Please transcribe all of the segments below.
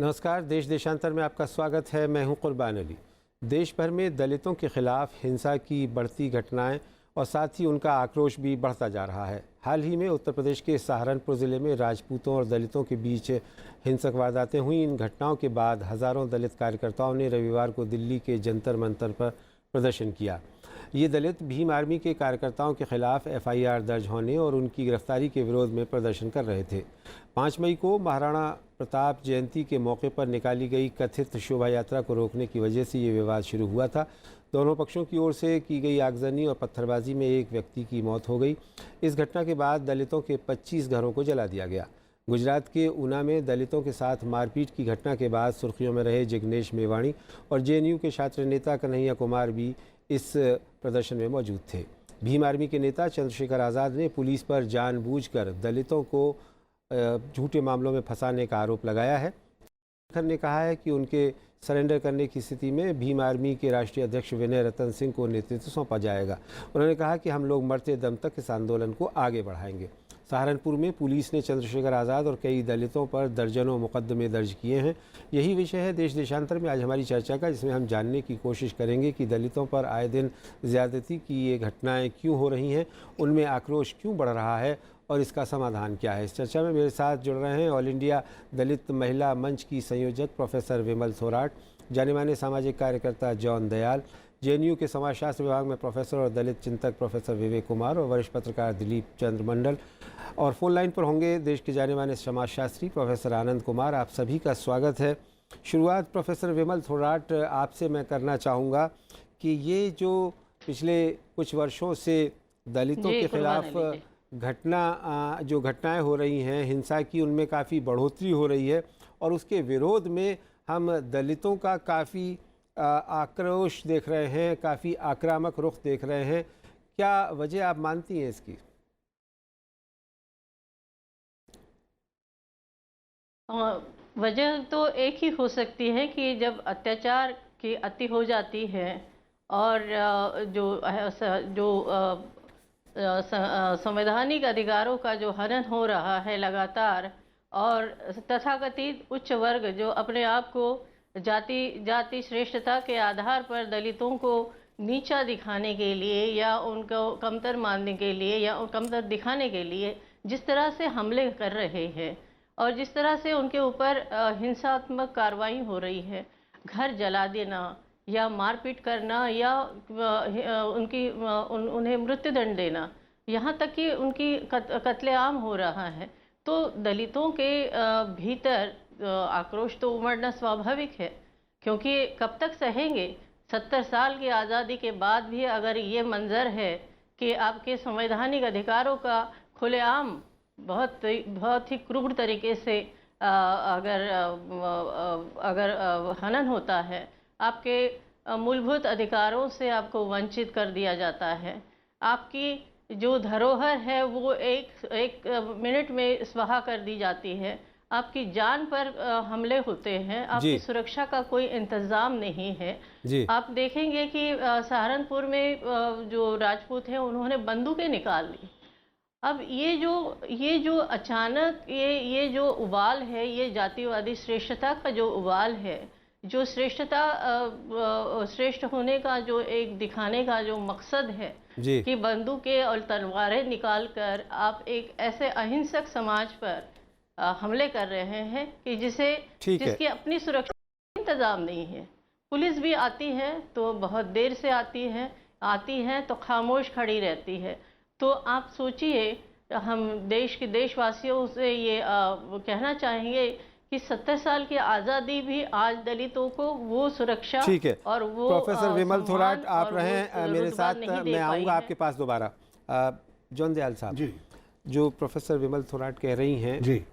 नमस्कार, देश देशांतर में आपका स्वागत है। मैं हूं कुर्बान अली। देश भर में दलितों के खिलाफ हिंसा की बढ़ती घटनाएं और साथ ही उनका आक्रोश भी बढ़ता जा रहा है। हाल ही में उत्तर प्रदेश के सहारनपुर ज़िले में राजपूतों और दलितों के बीच हिंसक वारदातें हुई। इन घटनाओं के बाद हज़ारों दलित कार्यकर्ताओं ने रविवार को दिल्ली के जंतर मंतर पर प्रदर्शन किया। ये दलित भीम आर्मी के कार्यकर्ताओं के खिलाफ FIR दर्ज होने और उनकी गिरफ्तारी के विरोध में प्रदर्शन कर रहे थे। 5 मई को महाराणा प्रताप जयंती के मौके पर निकाली गई कथित शोभा यात्रा को रोकने की वजह से ये विवाद शुरू हुआ था। दोनों पक्षों की ओर से की गई आगजनी और पत्थरबाजी में एक व्यक्ति की मौत हो गई। इस घटना के बाद दलितों के 25 घरों को जला दिया गया। गुजरात के ऊना में दलितों के साथ मारपीट की घटना के बाद सुर्खियों में रहे जिग्नेश मेवाणी और JNU के छात्र नेता कन्हैया कुमार भी इस प्रदर्शन में मौजूद थे। भीम आर्मी के नेता चंद्रशेखर आज़ाद ने पुलिस पर जानबूझकर दलितों को झूठे मामलों में फंसाने का आरोप लगाया है। चंद्रशेखर ने कहा है कि उनके सरेंडर करने की स्थिति में भीम आर्मी के राष्ट्रीय अध्यक्ष विनय रतन सिंह को नेतृत्व सौंपा जाएगा। उन्होंने कहा कि हम लोग मरते दम तक इस आंदोलन को आगे बढ़ाएंगे। सहारनपुर में पुलिस ने चंद्रशेखर आज़ाद और कई दलितों पर दर्जनों मुकदमे दर्ज किए हैं। यही विषय है देश देशांतर में आज हमारी चर्चा का, जिसमें हम जानने की कोशिश करेंगे कि दलितों पर आए दिन ज़्यादती की ये घटनाएं क्यों हो रही हैं, उनमें आक्रोश क्यों बढ़ रहा है और इसका समाधान क्या है। इस चर्चा में मेरे साथ जुड़ रहे हैं ऑल इंडिया दलित महिला मंच की संयोजक प्रोफेसर विमल थोराट, जाने माने सामाजिक कार्यकर्ता जॉन दयाल, JNU के समाजशास्त्र विभाग में प्रोफेसर और दलित चिंतक प्रोफेसर विवेक कुमार और वरिष्ठ पत्रकार दिलीप चंद्र मंडल, और फोन लाइन पर होंगे देश के जाने माने समाजशास्त्री प्रोफेसर आनंद कुमार। आप सभी का स्वागत है। शुरुआत प्रोफेसर विमल थोराट आपसे मैं करना चाहूँगा कि ये जो पिछले कुछ वर्षों से दलितों के खिलाफ जो घटनाएं हो रही हैं हिंसा की, उनमें काफ़ी बढ़ोतरी हो रही है और उसके विरोध में हम दलितों का काफ़ी आक्रोश देख रहे हैं, काफ़ी आक्रामक रुख देख रहे हैं। क्या वजह आप मानती हैं इसकी? वजह तो एक ही हो सकती है कि जब अत्याचार की अति हो जाती है और जो संवैधानिक अधिकारों का जो हनन हो रहा है लगातार, और तथाकथित उच्च वर्ग जो अपने आप को जाति श्रेष्ठता के आधार पर दलितों को नीचा दिखाने के लिए या उनको कमतर मानने के लिए या कमतर दिखाने के लिए जिस तरह से हमले कर रहे हैं और जिस तरह से उनके ऊपर हिंसात्मक कार्रवाई हो रही है, घर जला देना या मारपीट करना या उन्हें मृत्युदंड देना, यहाँ तक कि उनकी कत्लेआम हो रहा है, तो दलितों के भीतर आक्रोश तो उमड़ना स्वाभाविक है। क्योंकि कब तक सहेंगे? 70 साल की आज़ादी के बाद भी अगर ये मंजर है कि आपके संवैधानिक अधिकारों का खुलेआम बहुत ही क्रूर तरीके से अगर हनन होता है, आपके मूलभूत अधिकारों से आपको वंचित कर दिया जाता है, आपकी जो धरोहर है वो एक मिनट में स्वाहा कर दी जाती है, आपकी जान पर हमले होते हैं, आपकी सुरक्षा का कोई इंतज़ाम नहीं है। आप देखेंगे कि सहारनपुर में जो राजपूत हैं उन्होंने बंदूकें निकाल ली। अब ये जो अचानक ये जो उबाल है, ये जातिवादी श्रेष्ठता का जो उबाल है, जो श्रेष्ठ होने का जो एक दिखाने का जो मकसद है कि बंदूकें और तलवारें निकालकर आप एक ऐसे अहिंसक समाज पर हमले कर रहे हैं कि जिसकी अपनी सुरक्षा का इंतज़ाम नहीं है। पुलिस भी आती है तो बहुत देर से आती है तो खामोश खड़ी रहती है। तो आप सोचिए, हम देशवासियों से ये कहना चाहेंगे कि 70 साल की आज़ादी भी आज दलितों को वो सुरक्षा और वो प्रोफेसर विमल थोराट आप रहे मेरे साथ, मैं आऊँगा आपके पास दोबारा। जॉन दयाल साहब जी, जो प्रोफेसर विमल थोराट कह रही हैं जी,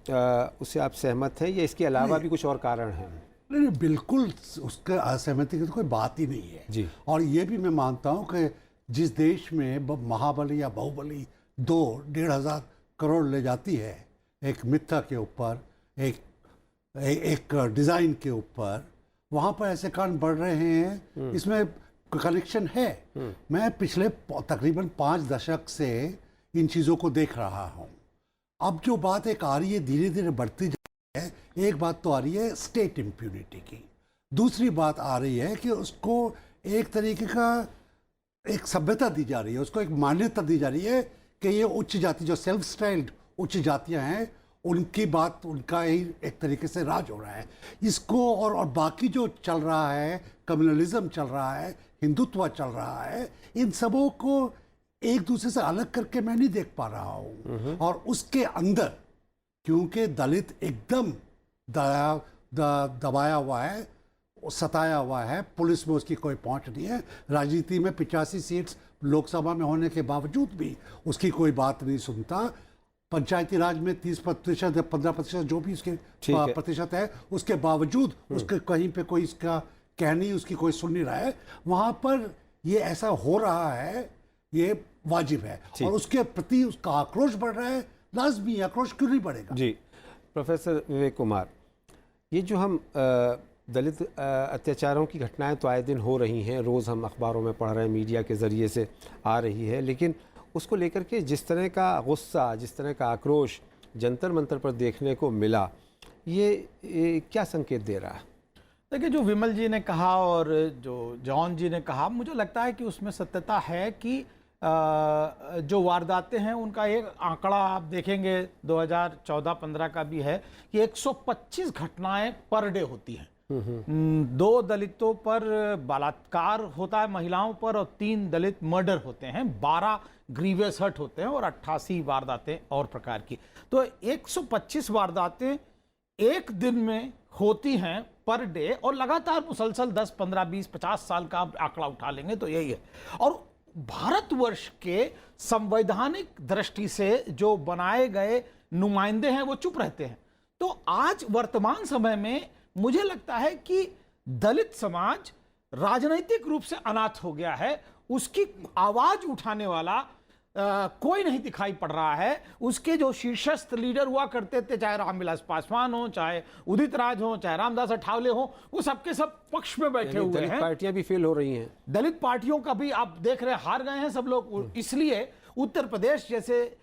उससे आप सहमत हैं या इसके अलावा भी कुछ और कारण हैं? नहीं, बिल्कुल उसका असहमति की तो कोई बात ही नहीं है जी। और ये भी मैं मानता हूँ कि जिस देश में महाबली या बाहुबली 2-1.5 करोड़ ले जाती है एक मिथ्या के ऊपर, एक डिज़ाइन के ऊपर, वहाँ पर ऐसे कांड बढ़ रहे हैं। इसमें कनेक्शन है। मैं पिछले तकरीबन 5 दशक से इन चीज़ों को देख रहा हूँ। अब जो बात एक आ रही है धीरे धीरे बढ़ती है, एक बात तो आ रही है स्टेट इम्प्यूनिटी की, दूसरी बात आ रही है कि उसको एक तरीके का एक सभ्यता दी जा रही है, उसको एक मान्यता दी जा रही है कि ये उच्च जाति, जो सेल्फ स्टाइल्ड उच्च जातियां हैं, उनकी बात, उनका ही एक तरीके से राज हो रहा है। इसको और बाकी जो चल रहा है, कम्युनलिज्म चल रहा है, हिंदुत्व चल रहा है, इन सबों को एक दूसरे से अलग करके मैं नहीं देख पा रहा हूँ। और उसके अंदर क्योंकि दलित एकदम दबाया हुआ है, सताया हुआ है, पुलिस में उसकी कोई पहुंच नहीं है, राजनीति में 85 सीट्स लोकसभा में होने के बावजूद भी उसकी कोई बात नहीं सुनता, पंचायती राज में 30% या 15% जो भी उसके प्रतिशत है, उसके बावजूद उसके कहीं पे कोई इसका कहनी, उसकी कोई सुन नहीं रहा है। वहाँ पर ये ऐसा हो रहा है, ये वाजिब है, और उसके प्रति उसका आक्रोश बढ़ रहा है। लाजमी आक्रोश क्यों नहीं बढ़ेगा? जी प्रोफेसर विवेक कुमार, ये जो हम दलित अत्याचारों की घटनाएं तो आए दिन हो रही हैं, रोज़ हम अखबारों में पढ़ रहे हैं, मीडिया के ज़रिए से आ रही है, लेकिन उसको लेकर के जिस तरह का गुस्सा, जिस तरह का आक्रोश जंतर मंतर पर देखने को मिला, ये क्या संकेत दे रहा है? देखिए, जो विमल जी ने कहा और जो जॉन जी ने कहा, मुझे लगता है कि उसमें सत्यता है कि जो वारदातें हैं उनका एक आंकड़ा आप देखेंगे 2014-15 का भी है कि 125 घटनाएं पर डे होती हैं। 2 दलितों पर बलात्कार होता है, महिलाओं पर, और 3 दलित मर्डर होते हैं, 12 ग्रीवियस हर्ट होते हैं और 88 वारदातें और प्रकार की। तो 125 वारदातें एक दिन में होती हैं पर डे, और लगातार मुसलसल 10, 15, 20, 50 साल का आप आंकड़ा उठा लेंगे तो यही है। और भारतवर्ष के संवैधानिक दृष्टि से जो बनाए गए नुमाइंदे हैं वो चुप रहते हैं। तो आज वर्तमान समय में मुझे लगता है कि दलित समाज राजनीतिक रूप से अनाथ हो गया है, उसकी आवाज उठाने वाला कोई नहीं दिखाई पड़ रहा है। उसके जो शीर्षस्थ लीडर हुआ करते थे, चाहे रामविलास पासवान हो, चाहे उदित राज हो, चाहे रामदास अठावले हो, वो सबके सब पक्ष में बैठे हुए हैं। दलित पार्टियां भी फेल हो रही हैं, दलित पार्टियों का भी आप देख रहे हैं, हार गए हैं सब लोग। इसलिए उत्तर प्रदेश जैसे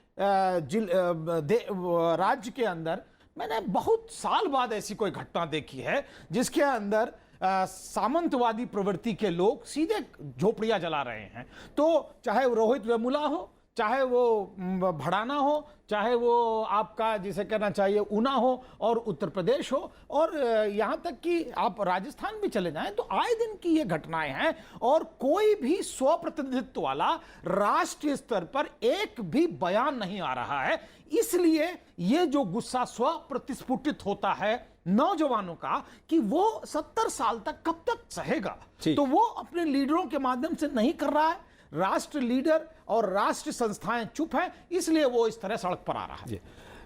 राज्य के अंदर मैंने बहुत साल बाद ऐसी कोई घटना देखी है जिसके अंदर सामंतवादी प्रवृत्ति के लोग सीधे झोपड़ियां जला रहे हैं। तो चाहे वो रोहित वेमुला हो, चाहे वो भड़ाना हो, चाहे वो आपका जिसे कहना चाहिए ऊना हो और उत्तर प्रदेश हो, और यहाँ तक कि आप राजस्थान भी चले जाएं तो आए दिन की ये घटनाएं हैं, और कोई भी स्वप्रतिनिधित्व वाला राष्ट्रीय स्तर पर एक भी बयान नहीं आ रहा है। इसलिए ये जो गुस्सा स्वप्रतिस्फुटित होता है नौजवानों का कि वो 70 साल तक कब तक सहेगा, तो वो अपने लीडरों के माध्यम से नहीं कर रहा है। राष्ट्र लीडर और राष्ट्र संस्थाएं चुप हैं, इसलिए वो इस तरह सड़क पर आ रहा है।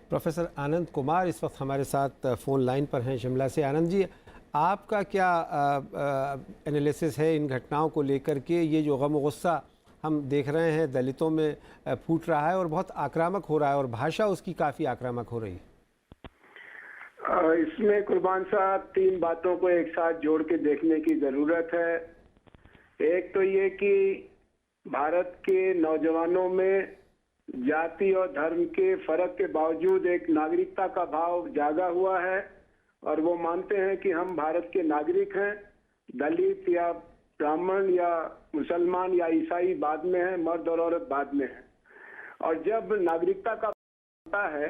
प्रोफेसर आनंद कुमार इस वक्त हमारे साथ फोन लाइन पर हैं शिमला से। आनंद जी, आपका क्या एनालिसिस है इन घटनाओं को लेकर के? ये जो गम गुस्सा हम देख रहे हैं दलितों में फूट रहा है और बहुत आक्रामक हो रहा है, और भाषा उसकी काफ़ी आक्रामक हो रही है। इसमें कुर्बान साहब 3 बातों को एक साथ जोड़ के देखने की ज़रूरत है। एक तो ये कि भारत के नौजवानों में जाति और धर्म के फर्क के बावजूद एक नागरिकता का भाव जागा हुआ है, और वो मानते हैं कि हम भारत के नागरिक हैं। दलित या ब्राह्मण या मुसलमान या ईसाई बाद में है, मर्द और औरत बाद में है। और जब नागरिकता का होता है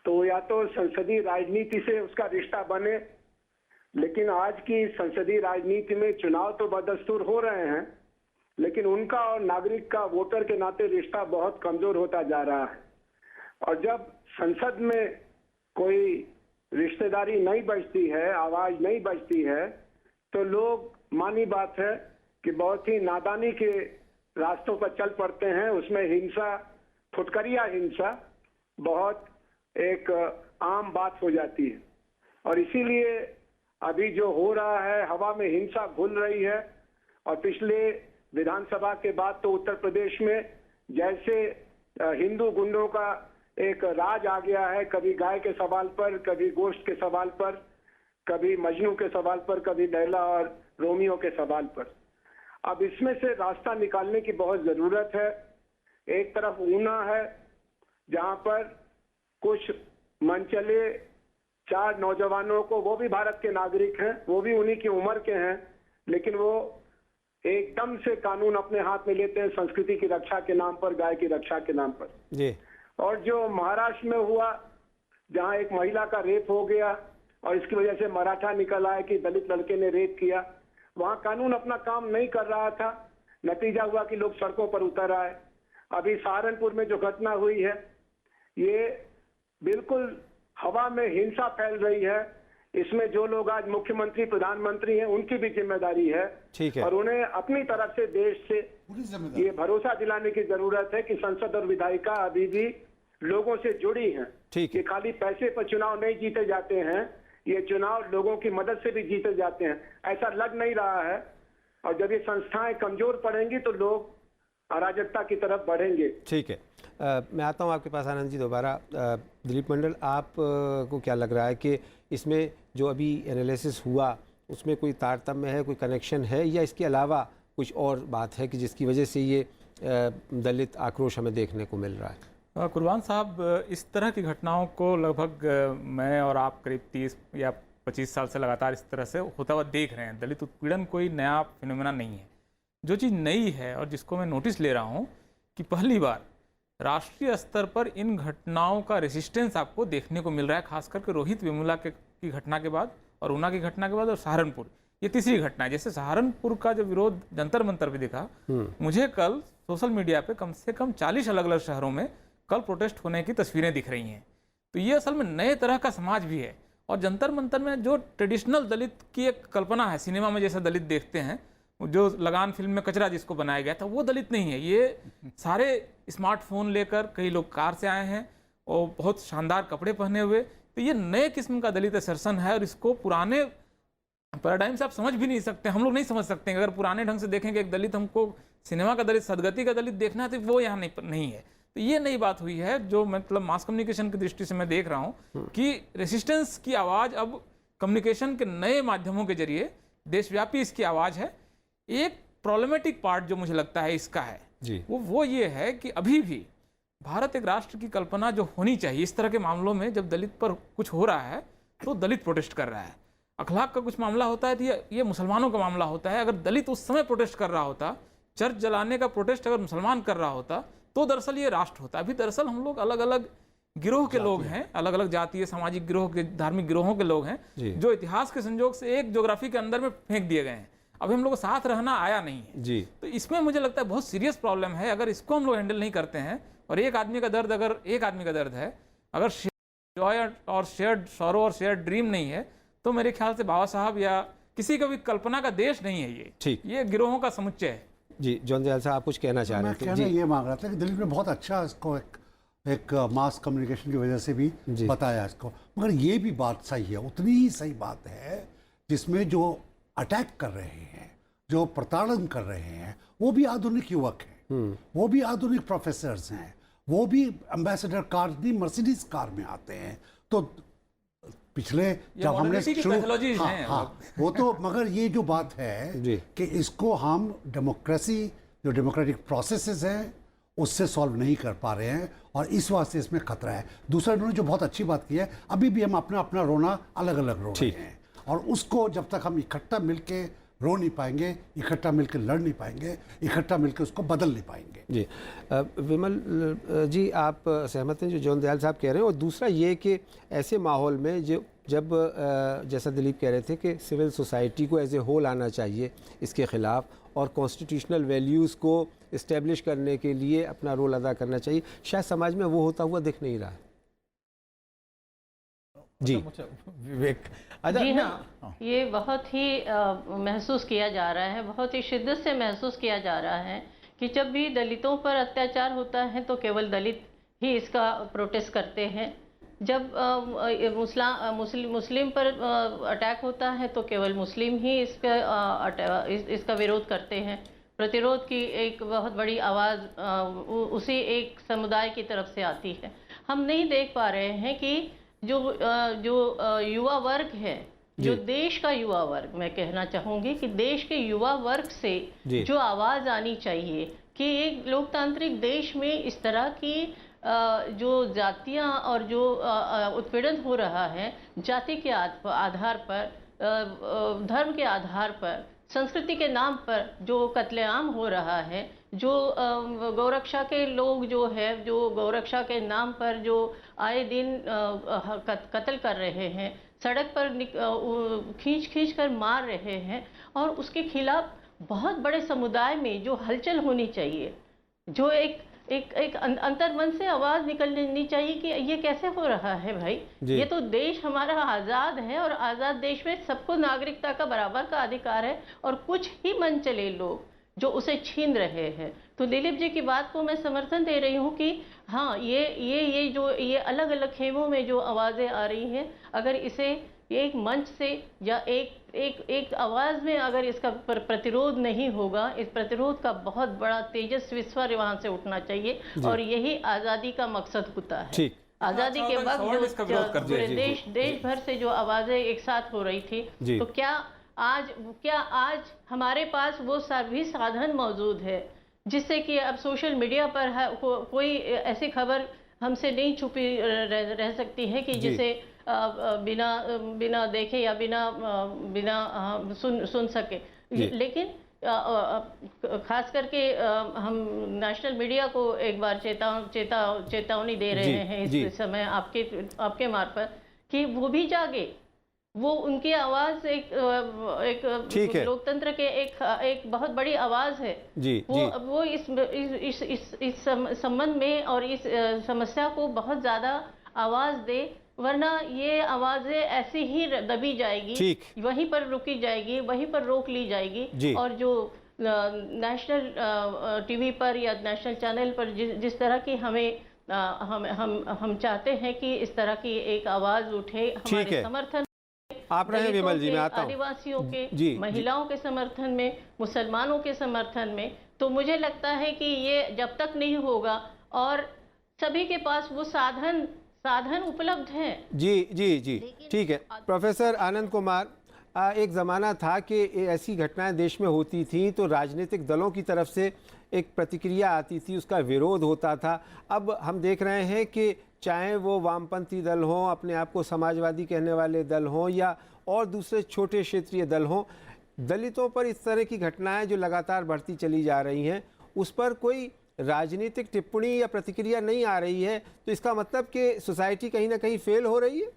तो या तो संसदीय राजनीति से उसका रिश्ता बने, लेकिन आज की संसदीय राजनीति में चुनाव तो बदस्तूर हो रहे हैं, लेकिन उनका और नागरिक का वोटर के नाते रिश्ता बहुत कमजोर होता जा रहा है। और जब संसद में कोई रिश्तेदारी नहीं बचती है, आवाज नहीं बचती है, तो लोग, मानी बात है कि बहुत ही नादानी के रास्तों पर चल पड़ते हैं। उसमें हिंसा, फुटकरिया हिंसा बहुत एक आम बात हो जाती है। और इसीलिए अभी जो हो रहा है, हवा में हिंसा घुल रही है। और पिछले विधानसभा के बाद तो उत्तर प्रदेश में जैसे हिंदू गुंडों का एक राज आ गया है, कभी गाय के सवाल पर, कभी गोश्त के सवाल पर, कभी मजनू के सवाल पर, कभी लैला और रोमियो के सवाल पर। अब इसमें से रास्ता निकालने की बहुत जरूरत है। एक तरफ ऊना है जहां पर कुछ मनचले 4 नौजवानों को, वो भी भारत के नागरिक हैं, वो भी उन्हीं की उम्र के हैं, लेकिन वो एकदम से कानून अपने हाथ में लेते हैं संस्कृति की रक्षा के नाम पर, गाय की रक्षा के नाम पर। जी। और जो महाराष्ट्र में हुआ, जहां एक महिला का रेप हो गया और इसकी वजह से मराठा निकल आया कि दलित लड़के ने रेप किया, वहां कानून अपना काम नहीं कर रहा था, नतीजा हुआ कि लोग सड़कों पर उतर आए। अभी सहारनपुर में जो घटना हुई है, ये बिल्कुल हवा में हिंसा फैल रही है। इसमें जो लोग आज मुख्यमंत्री, प्रधानमंत्री हैं, उनकी भी जिम्मेदारी है। ठीक है। और उन्हें अपनी तरफ से देश से ये भरोसा दिलाने की जरूरत है कि संसद और विधायिका अभी भी लोगों से जुड़ी हैं। ठीक है। कि खाली पैसे पर चुनाव नहीं जीते जाते हैं, ये चुनाव लोगों की मदद से भी जीते जाते हैं। ऐसा लग नहीं रहा है, और जब ये संस्थाएं कमजोर पड़ेंगी तो लोग अराजकता की तरफ बढ़ेंगे। ठीक है। मैं आता हूँ आपके पास आनंद जी दोबारा। दिलीप मंडल, आप को क्या लग रहा है कि इसमें जो अभी एनालिसिस हुआ उसमें कोई तारतम्य है, कोई कनेक्शन है, या इसके अलावा कुछ और बात है कि जिसकी वजह से ये दलित आक्रोश हमें देखने को मिल रहा है? कुर्बान साहब, इस तरह की घटनाओं को लगभग मैं और आप करीब 30 या 25 साल से लगातार इस तरह से होता हुआ देख रहे हैं। दलित उत्पीड़न कोई नया फिनोमेना नहीं है। जो चीज़ नई है और जिसको मैं नोटिस ले रहा हूँ कि पहली बार राष्ट्रीय स्तर पर इन घटनाओं का रेसिस्टेंस आपको देखने को मिल रहा है, खास करके रोहित वेमुला की घटना के बाद और ऊना की घटना के बाद और सहारनपुर, ये तीसरी घटना है। जैसे सहारनपुर का जो विरोध जंतर मंतर पे दिखा, मुझे कल सोशल मीडिया पे कम से कम 40 अलग अलग शहरों में कल प्रोटेस्ट होने की तस्वीरें दिख रही हैं। तो ये असल में नए तरह का समाज भी है। और जंतर मंतर में जो ट्रेडिशनल दलित की एक कल्पना है, सिनेमा में जैसा दलित देखते हैं, जो लगान फिल्म में कचरा जिसको बनाया गया था, वो दलित नहीं है। ये सारे स्मार्टफोन लेकर, कई लोग कार से आए हैं और बहुत शानदार कपड़े पहने हुए। तो ये नए किस्म का दलित असर्सन है, और इसको पुराने पैराडाइम से आप समझ भी नहीं सकते। हम लोग नहीं समझ सकते। अगर पुराने ढंग से देखेंगे एक दलित, हमको सिनेमा का दलित, सदगति का दलित देखना है, तो वो यहाँ नहीं है। तो ये नई बात हुई है, जो मतलब मास कम्युनिकेशन की दृष्टि से मैं देख रहा हूँ कि रेसिस्टेंस की आवाज़ अब कम्युनिकेशन के नए माध्यमों के जरिए देशव्यापी इसकी आवाज़ है। एक प्रॉब्लमेटिक पार्ट जो मुझे लगता है इसका है जी, वो ये है कि अभी भी भारत एक राष्ट्र की कल्पना जो होनी चाहिए, इस तरह के मामलों में जब दलित पर कुछ हो रहा है तो दलित प्रोटेस्ट कर रहा है। अखलाक का कुछ मामला होता है तो ये मुसलमानों का मामला होता है। अगर दलित उस समय प्रोटेस्ट कर रहा होता, चर्च जलाने का प्रोटेस्ट अगर मुसलमान कर रहा होता, तो दरअसल ये राष्ट्र होता। अभी दरअसल हम लोग अलग अलग गिरोह के लोग हैं, अलग अलग जातीय सामाजिक गिरोह के, धार्मिक गिरोहों के लोग हैं, जो इतिहास के संजोग से एक ज्योग्राफी के अंदर में फेंक दिए गए हैं। अभी हम लोग को साथ रहना आया नहीं है जी। तो इसमें मुझे लगता है बहुत सीरियस प्रॉब्लम है। अगर इसको हम लोग हैंडल नहीं करते हैं, और एक आदमी का दर्द अगर एक आदमी का दर्द है, अगर जॉय और शेयर्ड सॉरो और शेयर्ड ड्रीम नहीं है, तो मेरे ख्याल से बाबा साहब या किसी का भी कल्पना का देश नहीं है ये। ठीक, ये गिरोहों का समुच्चय है। जी, जॉन दयाल साहब आप कुछ कहना चाह रहे थे? मैं कहना ये मांग रहा था कि दिलीप ने बहुत अच्छा इसको एक मास कम्युनिकेशन की वजह से भी बताया इसको, मगर ये भी बात सही है, उतनी ही सही बात है जिसमें जो अटैक कर रहे हैं, जो प्रताड़न कर रहे हैं, वो भी आधुनिक युवक हैं, वो भी आधुनिक प्रोफेसर्स हैं, वो भी एम्बेसडर कार नहीं मर्सिडीज कार में आते हैं। तो पिछले जब हमने शुरू हाँ, वो तो मगर ये जो बात है कि इसको हम डेमोक्रेसी, जो डेमोक्रेटिक प्रोसेसेस हैं, उससे सॉल्व नहीं कर पा रहे हैं, और इस वास्ते इसमें खतरा है। दूसरा, उन्होंने जो बहुत अच्छी बात की है, अभी भी हम अपना अपना रोना अलग अलग रो रहे हैं, और उसको जब तक हम इकट्ठा मिलके रो नहीं पाएंगे, इकट्ठा मिलकर लड़ नहीं पाएंगे, इकट्ठा मिलकर उसको बदल नहीं पाएंगे। जी, विमल जी, आप सहमत हैं जो जॉन दयाल साहब कह रहे हैं? और दूसरा ये कि ऐसे माहौल में जब जैसा दिलीप कह रहे थे कि सिविल सोसाइटी को एज ए होल आना चाहिए इसके ख़िलाफ़, और कॉन्स्टिट्यूशनल वैल्यूज़ को इस्टेब्लिश करने के लिए अपना रोल अदा करना चाहिए, शायद समाज में वो होता हुआ दिख नहीं रहा है। जी विवेक, जी हाँ, ये बहुत ही महसूस किया जा रहा है, बहुत ही शिद्दत से महसूस किया जा रहा है कि जब भी दलितों पर अत्याचार होता है तो केवल दलित ही इसका प्रोटेस्ट करते हैं। जब मुस्लिम पर अटैक होता है तो केवल मुस्लिम ही इसका विरोध करते हैं। प्रतिरोध की एक बहुत बड़ी आवाज़ उसी एक समुदाय की तरफ से आती है। हम नहीं देख पा रहे हैं कि जो युवा वर्ग है, जो देश का युवा वर्ग, मैं कहना चाहूँगी कि देश के युवा वर्ग से जो आवाज़ आनी चाहिए कि एक लोकतांत्रिक देश में इस तरह की जो जातियां और जो उत्पीड़न हो रहा है जाति के आधार पर, धर्म के आधार पर, संस्कृति के नाम पर जो कत्लेआम हो रहा है, जो गौरक्षा के लोग जो है, जो गौरक्षा के नाम पर जो आए दिन कत्ल कर रहे हैं, सड़क पर खींच कर मार रहे हैं, और उसके खिलाफ बहुत बड़े समुदाय में जो हलचल होनी चाहिए, जो एक अंतर्मन से आवाज़ निकलनी चाहिए कि ये कैसे हो रहा है भाई। ये तो देश हमारा आज़ाद है, और आज़ाद देश में सबको नागरिकता का बराबर का अधिकार है, और कुछ ही मन चले लोग जो उसे छीन रहे हैं। तो दिलीप जी की बात को मैं समर्थन दे रही हूँ कि हाँ, ये अलग अलग खेमों में जो आवाज़ें आ रही हैं, अगर इसे एक मंच से या एक आवाज़ में अगर इसका प्रतिरोध नहीं होगा, इस प्रतिरोध का बहुत बड़ा तेजस्वी स्वर वहाँ से उठना चाहिए, और यही आज़ादी का मकसद होता है। आज़ादी के वक्त जो पूरे देश भर से जो आवाज़ें एक साथ हो रही थी, तो क्या आज हमारे पास वो सभी साधन मौजूद है जिससे कि अब सोशल मीडिया पर कोई ऐसी खबर हमसे नहीं छुपी रह सकती है कि जिसे बिना देखे या बिना सुन सके। लेकिन खास करके हम नेशनल मीडिया को एक बार चेतावनी दे रहे हैं इस समय आपके मार्फत कि वो भी जागे, वो उनकी आवाज एक लोकतंत्र के एक बहुत बड़ी आवाज है। वो इस संबंध में और इस समस्या को बहुत ज्यादा आवाज दे, वरना ये आवाजें ऐसी ही दबी जाएगी, वहीं पर रुकी जाएगी, वहीं पर रोक ली जाएगी। और जो नेशनल टीवी पर या नेशनल चैनल पर जिस तरह की हम चाहते हैं कि इस तरह की एक आवाज उठे हमारे समर्थन, आप रहे विमल जी, मैं आता हूं, आदिवासियों के, महिलाओं के समर्थन में, मुसलमानों के समर्थन में, तो मुझे लगता है कि ये जब तक नहीं होगा और सभी के पास वो साधन उपलब्ध हैं। जी ठीक है। प्रोफेसर आनंद कुमार, एक ज़माना था कि ऐसी घटनाएं देश में होती थी तो राजनीतिक दलों की तरफ से एक प्रतिक्रिया आती थी, उसका विरोध होता था। अब हम देख रहे हैं कि चाहे वो वामपंथी दल हों, अपने आप को समाजवादी कहने वाले दल हों, या और दूसरे छोटे क्षेत्रीय दल हों, दलितों पर इस तरह की घटनाएं जो लगातार बढ़ती चली जा रही हैं, उस पर कोई राजनीतिक टिप्पणी या प्रतिक्रिया नहीं आ रही है, तो इसका मतलब कि सोसाइटी कहीं ना कहीं फेल हो रही है।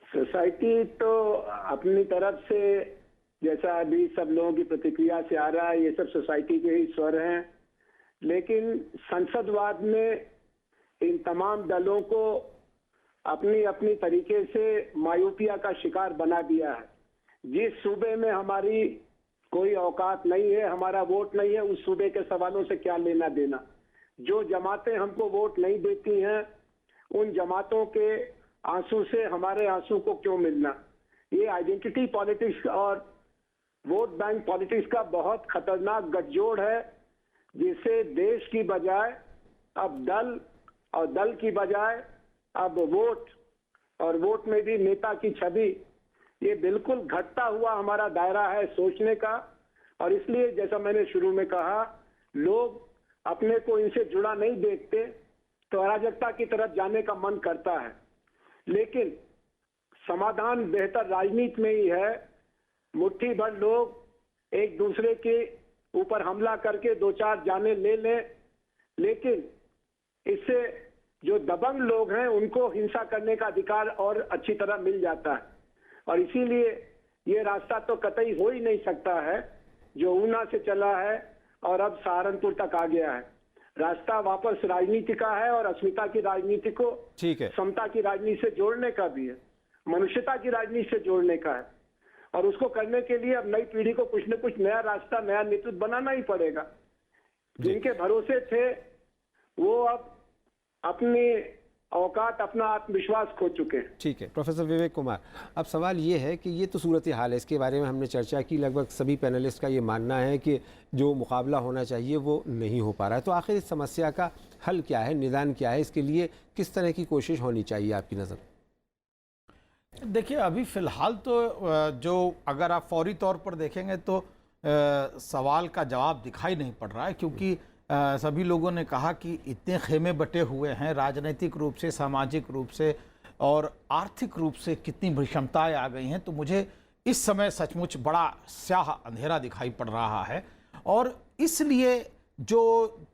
सोसाइटी तो अपनी तरफ से, जैसा अभी सब लोगों की प्रतिक्रिया से आ रहा है, ये सब सोसाइटी के ही स्वर हैं, लेकिन संसदवाद में इन तमाम दलों को अपनी अपनी तरीके से मायूपिया का शिकार बना दिया है। जिस सूबे में हमारी कोई औकात नहीं है, हमारा वोट नहीं है, उस सूबे के सवालों से क्या लेना देना। जो जमातें हमको वोट नहीं देती हैं, उन जमातों के आंसू से हमारे आंसू को क्यों मिलना। ये आइडेंटिटी पॉलिटिक्स और वोट बैंक पॉलिटिक्स का बहुत खतरनाक गठजोड़ है, जिससे देश की बजाय अब दल, और दल की बजाय अब वोट, और वोट में भी नेता की छवि, ये बिल्कुल घटता हुआ हमारा दायरा है सोचने का। और इसलिए जैसा मैंने शुरू में कहा, लोग अपने को इनसे जुड़ा नहीं देखते तो अराजकता की तरफ जाने का मन करता है। लेकिन समाधान बेहतर राजनीति में ही है। मुट्ठी भर लोग एक दूसरे के ऊपर हमला करके दो चार जाने ले लें, लेकिन इससे जो दबंग लोग हैं उनको हिंसा करने का अधिकार और अच्छी तरह मिल जाता है। और इसीलिए ये रास्ता तो कतई हो ही नहीं सकता है जो ऊना से चला है और अब सहारनपुर तक आ गया है। रास्ता वापस राजनीति का है, और अस्मिता की राजनीति को समता की राजनीति से जोड़ने का भी है, मनुष्यता की राजनीति से जोड़ने का है। और उसको करने के लिए अब नई पीढ़ी को कुछ न कुछ नया रास्ता, नया नेतृत्व बनाना ही पड़ेगा। जिनके भरोसे थे वो अब अपनी औकात, अपना आत्मविश्वास खो चुके हैं। ठीक है प्रोफेसर विवेक कुमार, अब सवाल ये है कि ये तो सूरत हाल है, इसके बारे में हमने चर्चा की, लगभग सभी पैनलिस्ट का ये मानना है कि जो मुकाबला होना चाहिए वो नहीं हो पा रहा है। तो आखिर इस समस्या का हल क्या है, निदान क्या है, इसके लिए किस तरह की कोशिश होनी चाहिए आपकी नज़र? देखिए, अभी फ़िलहाल तो जो अगर आप फौरी तौर पर देखेंगे तो सवाल का जवाब दिखाई नहीं पड़ रहा है, क्योंकि सभी लोगों ने कहा कि इतने खेमे बटे हुए हैं, राजनीतिक रूप से, सामाजिक रूप से और आर्थिक रूप से कितनी विषमताएं आ गई हैं। तो मुझे इस समय सचमुच बड़ा स्याह अंधेरा दिखाई पड़ रहा है, और इसलिए जो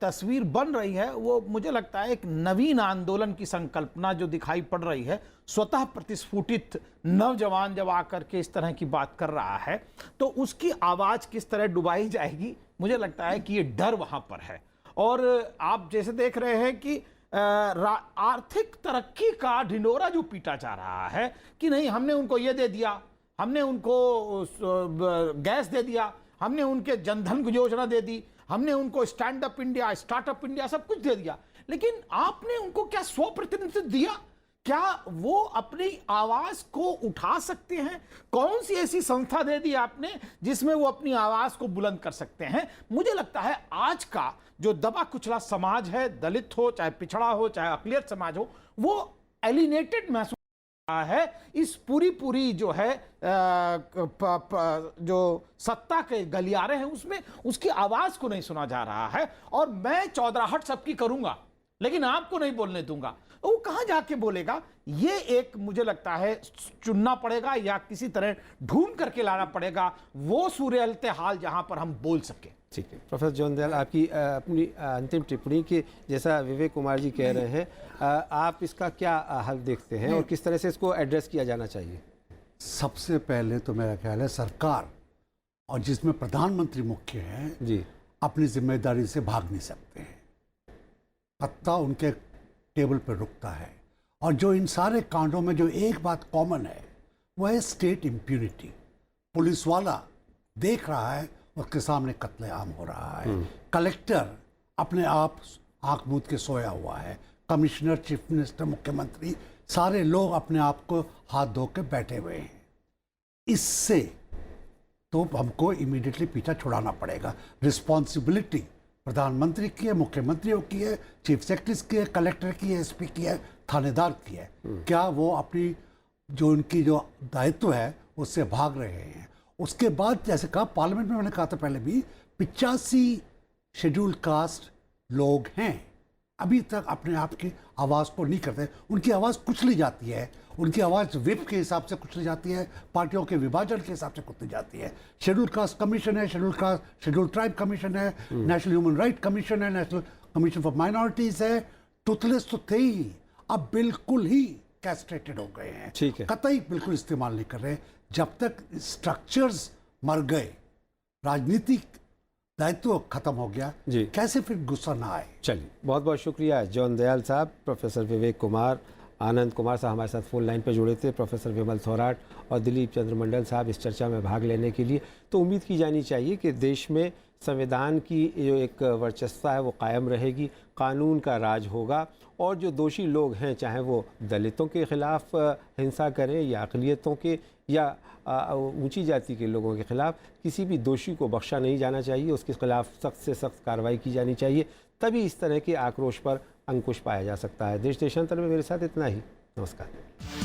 तस्वीर बन रही है वो मुझे लगता है एक नवीन आंदोलन की संकल्पना जो दिखाई पड़ रही है। स्वतः प्रतिस्फुटित नौजवान जब आकर के इस तरह की बात कर रहा है तो उसकी आवाज़ किस तरह डुबाई जाएगी, मुझे लगता है कि ये डर वहाँ पर है। और आप जैसे देख रहे हैं कि आर्थिक तरक्की का ढिंढोरा जो पीटा जा रहा है कि नहीं, हमने उनको ये दे दिया, हमने उनको गैस दे दिया, हमने उनके जनधन योजना दे दी, हमने उनको stand up India, startup India सब कुछ दे दिया, लेकिन आपने उनको क्या स्वप्रतिनिधित्व दिया? क्या वो अपनी आवाज को उठा सकते हैं? कौन सी ऐसी संस्था दे दी आपने जिसमें वो अपनी आवाज को बुलंद कर सकते हैं? मुझे लगता है आज का जो दबा कुचला समाज है, दलित हो चाहे पिछड़ा हो चाहे अकलियत समाज हो, वो एलिनेटेड महसूस है। इस पूरी जो है जो सत्ता के गलियारे हैं उसमें उसकी आवाज को नहीं सुना जा रहा है। और मैं चौधराहट सबकी करूंगा लेकिन आपको नहीं बोलने दूंगा, वो कहां जाके बोलेगा? ये एक मुझे लगता है चुनना पड़ेगा या किसी तरह ढूंढ करके लाना पड़ेगा वो सूर्यलते हाल जहां पर हम बोल सके। ठीक है प्रोफेसर जॉन दयाल, आपकी अपनी अंतिम टिप्पणी की, जैसा विवेक कुमार जी कह रहे हैं, आप इसका क्या हल देखते हैं और किस तरह से इसको एड्रेस किया जाना चाहिए? सबसे पहले तो मेरा ख्याल है सरकार, और जिसमें प्रधानमंत्री मुख्य हैं जी, अपनी जिम्मेदारी से भाग नहीं सकते हैं। पत्ता उनके टेबल पर रुकता है। और जो इन सारे कांडों में जो एक बात कॉमन है वह है स्टेट इम्प्यूनिटी। पुलिस वाला देख रहा है, उसके सामने कत्लेआम हो रहा है। कलेक्टर अपने आप आंख मूंद के सोया हुआ है। कमिश्नर, चीफ मिनिस्टर, मुख्यमंत्री, सारे लोग अपने आप को हाथ धो के बैठे हुए हैं। इससे तो हमको इमीडिएटली पीछा छुड़ाना पड़ेगा। रिस्पॉन्सिबिलिटी प्रधानमंत्री की है, मुख्यमंत्रियों की है, चीफ सेक्रेटरी की है, कलेक्टर की है, एसपी की है, थानेदार की है। क्या वो अपनी जो उनकी जो दायित्व है उससे भाग रहे हैं? उसके बाद जैसे कहा, पार्लियामेंट में मैंने कहा था पहले भी, 85 शेड्यूल कास्ट लोग हैं, अभी तक अपने आप की आवाज़ को नहीं करते। उनकी आवाज़ कुचली जाती है, उनकी आवाज़ विप के हिसाब से कुचली जाती है, पार्टियों के विभाजन के हिसाब से कुचली जाती है। शेड्यूल कास्ट कमीशन है, शेड्यूल ट्राइब कमीशन है, नेशनल ह्यूमन राइट कमीशन है, नेशनल कमीशन फॉर माइनॉरिटीज़ है। टूथलेस तो थे ही, अब बिल्कुल ही कैस्ट्रेटेड हो गए हैं। ठीक है, कतई बिल्कुल इस्तेमाल नहीं कर रहे। जब तक स्ट्रक्चर्स मर गए, राजनीतिक दायित्व खत्म हो गया जी, कैसे फिर गुस्सा ना आए? चलिए, बहुत बहुत शुक्रिया जॉन दयाल साहब, प्रोफेसर विवेक कुमार, आनंद कुमार साहब हमारे साथ फोन लाइन पर जुड़े थे, प्रोफेसर विमल थोराट और दिलीप चंद्र मंडल साहब इस चर्चा में भाग लेने के लिए। तो उम्मीद की जानी चाहिए कि देश में संविधान की जो एक वर्चस्वता है वो कायम रहेगी, कानून का राज होगा, और जो दोषी लोग हैं, चाहे वो दलितों के ख़िलाफ़ हिंसा करें या अक़लियतों के या ऊंची जाति के लोगों के ख़िलाफ़, किसी भी दोषी को बख्शा नहीं जाना चाहिए, उसके ख़िलाफ़ सख्त से सख्त कार्रवाई की जानी चाहिए। तभी इस तरह के आक्रोश पर अंकुश पाया जा सकता है। देश देशांतर में मेरे साथ इतना ही। नमस्कार।